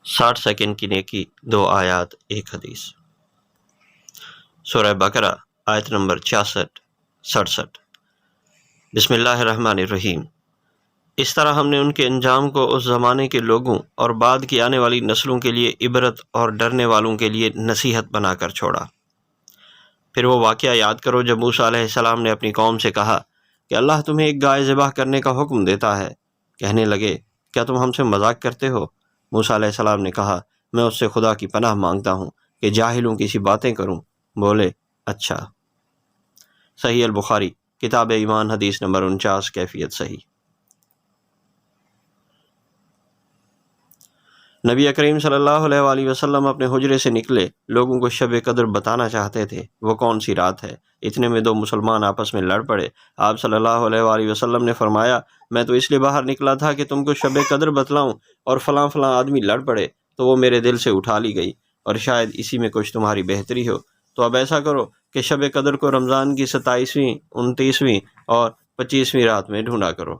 60 second کی نیکی، 2 آیات 1 حدیث۔ سورہ بقرہ آیت نمبر 66-67۔ بسم اللہ الرحمن الرحیم۔ اس طرح ہم نے ان کے انجام کو اس زمانے کے لوگوں اور بعد کی آنے والی نسلوں کے لیے عبرت اور ڈرنے والوں کے لیے نصیحت بنا کر چھوڑا۔ پھر وہ واقعہ یاد کرو جب موسیٰ علیہ السلام نے اپنی قوم سے کہا کہ اللہ تمہیں ایک گائے ذبح کرنے کا حکم دیتا ہے۔ کہنے لگے، کیا تم ہم سے مذاق کرتے ہو؟ موسیٰ علیہ السلام نے کہا، میں اس سے خدا کی پناہ مانگتا ہوں کہ جاہلوں کی سی باتیں کروں۔ بولے، اچھا۔ صحیح البخاری کتاب ایمان حدیث نمبر 49، کیفیت صحیح۔ نبی کریم صلی اللہ علیہ وآلہ وسلم اپنے حجرے سے نکلے، لوگوں کو شب قدر بتانا چاہتے تھے وہ کون سی رات ہے۔ اتنے میں 2 مسلمان آپس میں لڑ پڑے۔ آپ صلی اللہ علیہ وآلہ وسلم نے فرمایا، میں تو اس لیے باہر نکلا تھا کہ تم کو شب قدر بتلاؤں، اور فلاں فلاں آدمی لڑ پڑے تو وہ میرے دل سے اٹھا لی گئی، اور شاید اسی میں کچھ تمہاری بہتری ہو۔ تو اب ایسا کرو کہ شب قدر کو رمضان کی 27ویں، 29ویں اور 25ویں رات میں ڈھونڈا کرو۔